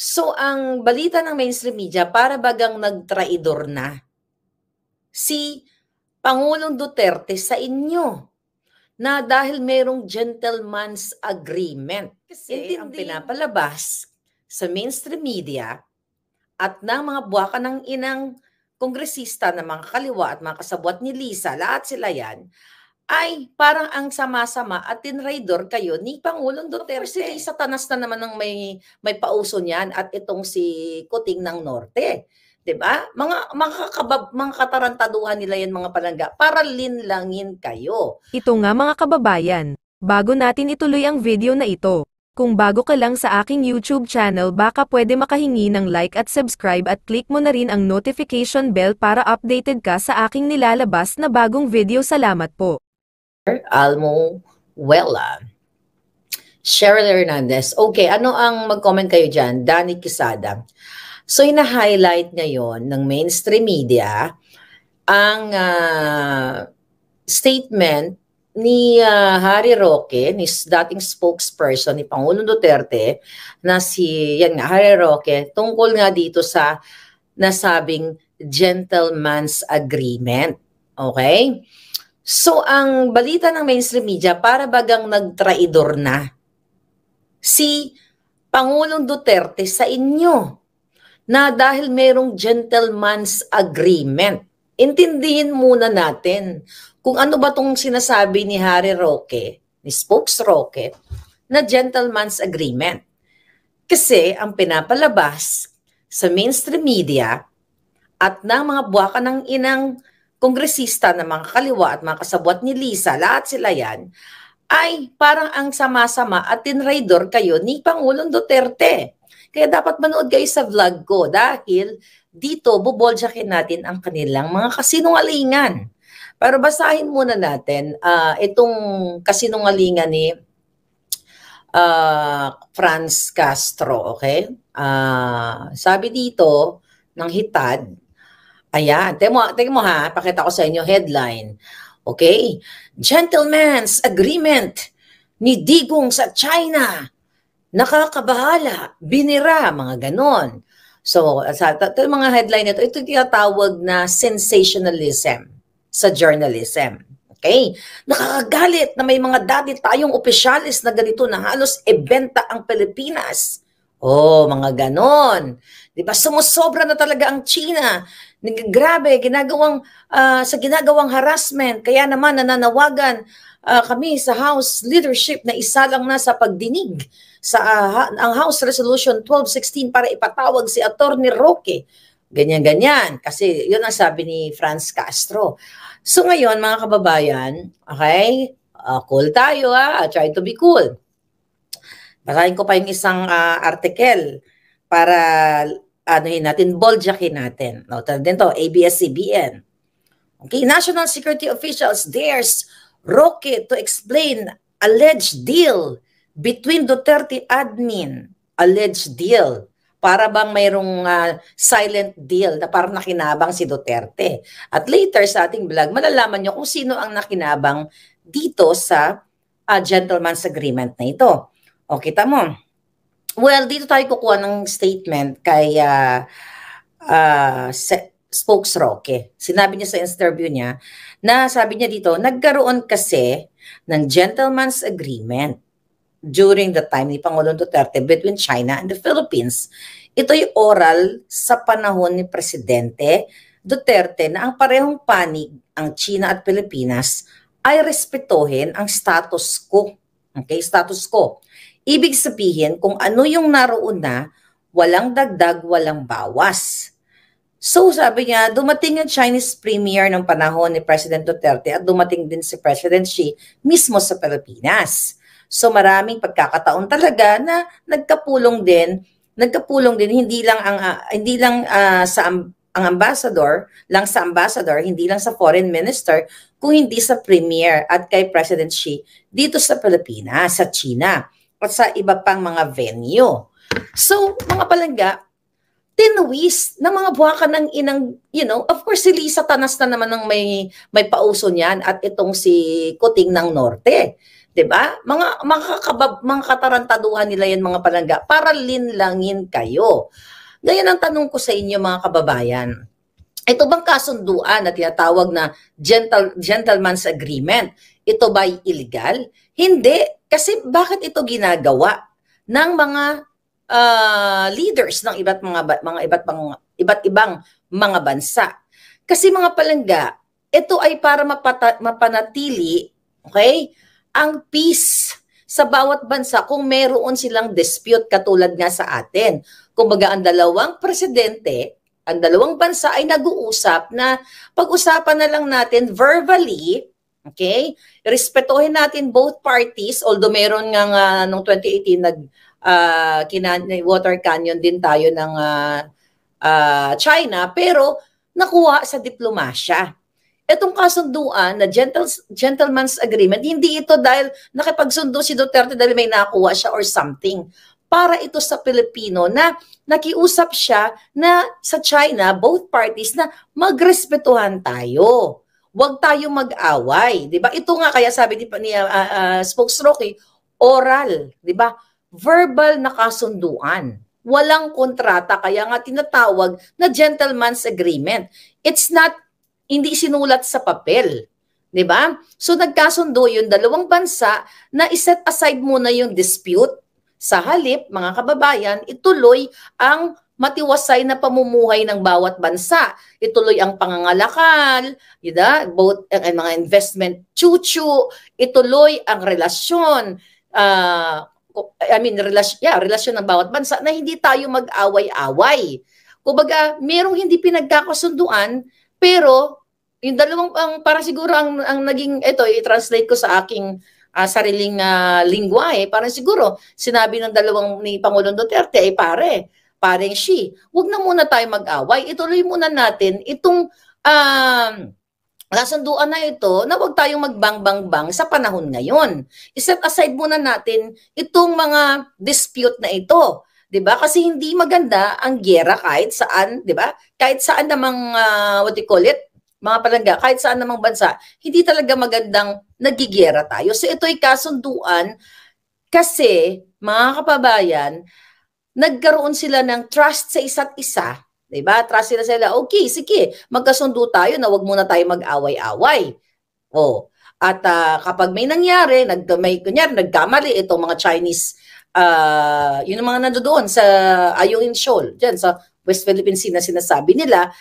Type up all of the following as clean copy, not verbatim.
So, ang balita ng mainstream media, para bagang nagtraidor na si Pangulong Duterte sa inyo na dahil merong gentleman's agreement. Kasi ang pinapalabas sa mainstream media at ng mga buwaka ng inang kongresista na mga kaliwa at mga kasabwat ni Lisa, lahat sila yan, ay parang ang sama-sama at tinraidor kayo ni Pangulong Duterte. Si Lisa Tanas na naman ng may pauso niyan at itong si Kuting ng Norte. 'Di ba? Mga katarantaduhan nila yan mga palangga para linlangin kayo. Ito nga mga kababayan, bago natin ituloy ang video na ito, kung bago ka lang sa aking YouTube channel baka pwede makahingi ng like at subscribe at click mo na rin ang notification bell para updated ka sa aking nilalabas na bagong video. Salamat po. Almuela, Cheryl Hernandez. Okay, ano ang mag-comment kayo dyan? Danny Quezada. So, ina-highlight ngayon ng mainstream media ang statement ni Harry Roque, ni dating spokesperson ni Pangulong Duterte, na si Harry Roque, tungkol nga dito sa nasabing gentleman's agreement. Okay? So, ang balita ng mainstream media, para bagang nagtraidor na si Pangulong Duterte sa inyo na dahil merong gentleman's agreement. Intindihin muna natin kung ano ba itong sinasabi ni Harry Roque, ni Spokes Roque, na gentleman's agreement. Kasi ang pinapalabas sa mainstream media at ng mga buwaka ng inang kongresista na mga kaliwa at mga kasabwat ni Lisa, lahat sila yan, ay parang ang sama-sama at tinraidor kayo ni Pangulong Duterte. Kaya dapat manood kayo sa vlog ko dahil dito buboljakin natin ang kanilang mga kasinungalingan. Pero basahin muna natin itong kasinungalingan ni Franz Castro, okay? Sabi dito ng Hitad, ayan, tingnan mo ha, pakita ko sa inyo headline. Okay? Gentleman's agreement ni Digong sa China. Nakakabahala, binira, mga ganon. So, ito mga headline nito, ito tinatawag na sensationalism sa journalism. Okay? Nakakagalit na may mga dati tayong opisyalis na ganito na halos ibenta ang Pilipinas. Oh, mga ganon. Diba? Sumusobra na talaga ang China. Grabe, sa ginagawang harassment. Kaya naman nananawagan kami sa House leadership na isa lang na sa pagdinig sa ang House Resolution 1216 para ipatawag si Attorney Roque. Ganyan-ganyan. Kasi yun ang sabi ni Franz Castro. So ngayon, mga kababayan, okay, cool tayo try to be cool. Basahin ko pa yung isang article para boljakin natin. Din to, ABS-CBN. Okay, National Security Officials dares Roque to explain alleged deal between Duterte admin. Alleged deal. Para bang mayroong silent deal na parang nakinabang si Duterte. At later sa ating vlog, malalaman nyo kung sino ang nakinabang dito sa gentleman's agreement na ito. O, kita mo. Well, dito tayo kukuha ng statement kay Spokes Roque. Sinabi niya sa interview niya na sabi niya dito, nagkaroon kasi ng gentleman's agreement during the time ni Pangulong Duterte between China and the Philippines. Ito'y oral sa panahon ni Presidente Duterte na ang parehong panig, ang China at Pilipinas, ay respetuhin ang status quo. Okay, status quo. Ibig sabihin, kung ano yung naroon na, walang dagdag, walang bawas. So sabi niya, dumating yung Chinese premier ng panahon ni President Duterte at dumating din si President Xi mismo sa Pilipinas. So maraming pagkakataon talaga na nagkapulong din hindi lang ang ambassador, hindi lang sa foreign minister, kung hindi sa premier at kay President Xi dito sa Pilipinas, sa China, at sa iba pang mga venue. So, mga palangga, tinuwis ng mga buwaka ng inang, of course, si Lisa Tanas na naman ng may pauso niyan at itong si Kuting ng Norte. 'Di ba? Mga katarantaduhan nila yan mga palangga para linlangin kayo. Ngayon ang tanong ko sa inyo mga kababayan, ito bang kasunduan na tinatawag na gentleman's agreement, ito ba'y illegal? Hindi. Kasi bakit ito ginagawa ng mga leaders ng iba't ibang mga bansa? Kasi mga palangga, ito ay para mapanatili, okay, ang peace sa bawat bansa kung meron silang dispute katulad nga sa atin. Kumbaga ang dalawang presidente, ang dalawang bansa ay nag-uusap na pag-usapan na lang natin verbally, okay? Respetuhin natin both parties, although meron nga noong 2018 water canyon din tayo ng China, pero nakuha sa diplomasya. Itong kasunduan na gentleman's agreement, hindi ito dahil nakipagsundo si Duterte dahil may nakuha siya or something. Para ito sa Pilipino na nakiusap siya na sa China, both parties, na magrespetuhan tayo. Huwag tayo mag-away. Diba? Ito nga, kaya sabi ni Spokesrocky, oral. Diba? Verbal na kasunduan. Walang kontrata, kaya nga tinatawag na gentleman's agreement. It's not hindi sinulat sa papel. 'Di ba? So nagkasundo yung dalawang bansa na iset aside muna yung dispute. Sa halip, mga kababayan, ituloy ang matiwasay na pamumuhay ng bawat bansa. Ituloy ang pangangalakal, both ang mga investment chuchu, ituloy ang relasyon, relasyon ng bawat bansa na hindi tayo mag-away-away. Kumbaga, merong hindi pinagkakasunduan, pero yung dalawang parang siguro ang naging ito i-translate ko sa aking sariling lingwahe, parang siguro sinabi ng dalawang ni Pangulong Duterte ay pareng she, wag na muna tayo mag-away, ituloy muna natin itong kasunduan na ito na wag tayong magbang-bang-bang sa panahon ngayon. I-set aside muna natin itong mga dispute na ito. 'Di ba? Kasi hindi maganda ang giyera kahit saan, 'di ba? Kahit saan namang mga palangga, kahit saan namang bansa, hindi talaga magandang nagigiyera tayo. So ito'y kasunduan kasi mga kababayan, nagkaroon sila ng trust sa isa't isa. 'Di ba? Trust sila. Okay, sige, magkasundo tayo na wag muna tayo mag-away-away. Oh. At kapag may nangyari, nagkamali itong mga Chinese yun ang mga nandoon sa Ayungin Shoal, dyan sa West Philippine Sea na sinasabi nila,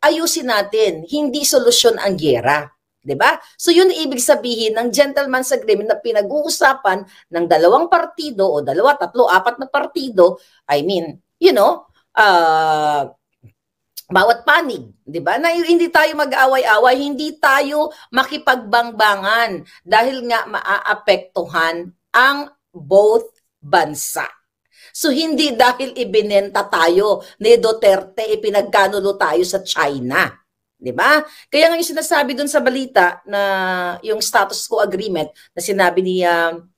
ayusin natin, hindi solusyon ang giyera. 'Di ba? So yun ibig sabihin ng gentleman's agreement na pinag-uusapan ng dalawang partido o dalawa, tatlo, apat na partido, bawat panig, 'di ba? Na hindi tayo mag-away-away, hindi tayo makipagbangbangan dahil nga maaapektuhan ang both bansa. So hindi dahil ibinenta tayo ni Duterte, ipinagkanulo tayo sa China. 'Di ba? Kaya nga yung sinasabi doon sa balita na yung status quo agreement na sinabi ni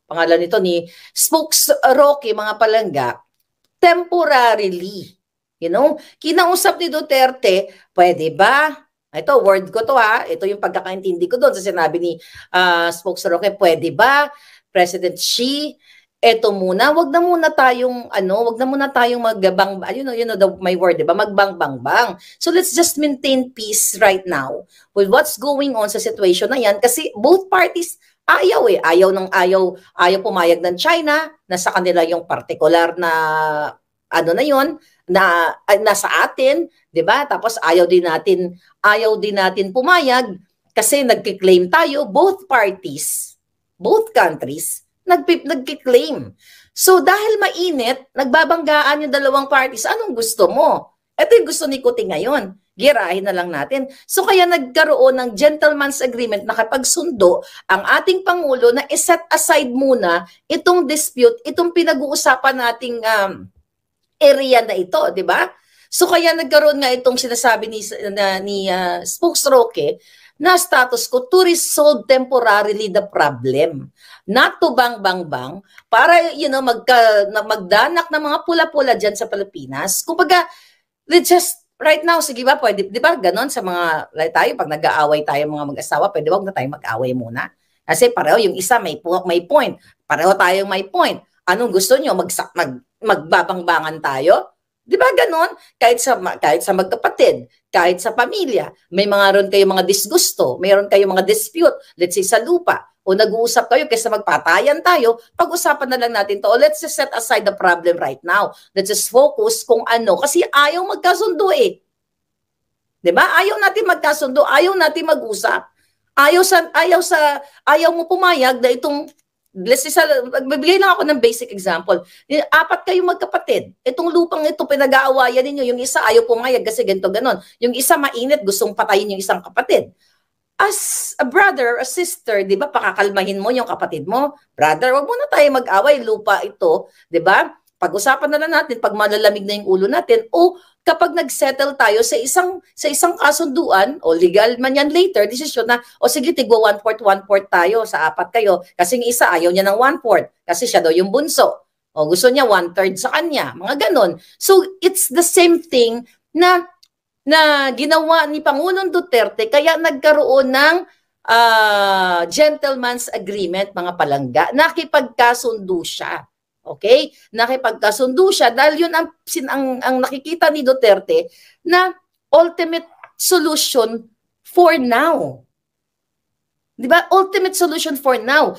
pangalan nito ni Spokesrocky, mga palangga, temporarily. Kinausap ni Duterte, pwede ba? Ito, word ko to ha. Ito yung pagkakaintindi ko doon sa sinabi ni Spokesrocky, pwede ba? President Xi, eto muna, wag na muna tayong magbang, my word, diba? Magbang-bang-bang. So let's just maintain peace right now with what's going on sa situation na yan kasi both parties ayaw pumayag ng China na sa kanila yung particular na na nasa atin, 'di ba? Tapos ayaw din natin pumayag kasi nagki-claim tayo, both parties, both countries nagki-claim. So dahil mainit, nagbabanggaan yung dalawang parties, anong gusto mo? Ito yung gusto ni Kuti ngayon. Girahin na lang natin. So kaya nagkaroon ng gentleman's agreement na kapagsundo ang ating Pangulo na iset aside muna itong dispute, itong pinag-uusapan nating area na ito, di ba? So kaya nagkaroon nga itong sinasabi ni Spokesrocky na status ko to resolve temporarily the problem. Not to bang-bang-bang para magdanak ng mga pula-pula dyan sa Pilipinas. Kumbaga, let's just right now, sige ba, pwede, di ba, ganon sa mga tayo, pag nag-aaway tayo mga mag-asawa, pwede wag na tayo mag-aaway muna. Kasi pareho, yung isa may point. Pareho tayong may point. Anong gusto nyo? Magbabangbangan tayo? Di ba ganon? Kahit sa magkapatid, kahit sa pamilya, may mga ron kayo mga disgusto, mayroon kayo mga dispute, let's say sa lupa, o nag-uusap kayo kaysa magpatayan tayo, pag-usapan na lang natin to. Let's just set aside the problem right now. Let's just focus kung ano. Kasi ayaw magkasundo eh. Di ba? Ayaw natin magkasundo, ayaw natin mag-usap. Ayaw mo pumayag na itong, let's say, magbibigay lang ako ng basic example. 4 kayong magkapatid. Itong lupang ito, pinag-aawayan ninyo. Yung isa ayaw pumayag kasi ganito, ganon. Yung isa mainit, gustong patayin yung isang kapatid. As a brother, a sister, di ba, pakakalmahin mo yung kapatid mo. Brother, wag mo na tayo mag-away, lupa ito, di ba? Pag-usapan na lang natin pag malalamig na yung ulo natin o kapag nag-settle tayo sa isang kasunduan o legal man yan later, desisyon na, o sige, tigwa 1/4 tayo sa 4 kayo kasi yung isa ayaw niya ng 1/4 kasi siya daw yung bunso. O gusto niya 1/3 sa kanya. Mga ganon. So, it's the same thing na ginawa ni Pangulong Duterte kaya nagkaroon ng gentleman's agreement, mga palangga. Nakipagkasundo siya. Okay? Nakipagkasundo siya dahil yun ang nakikita ni Duterte na ultimate solution for now. Di ba? Ultimate solution for now.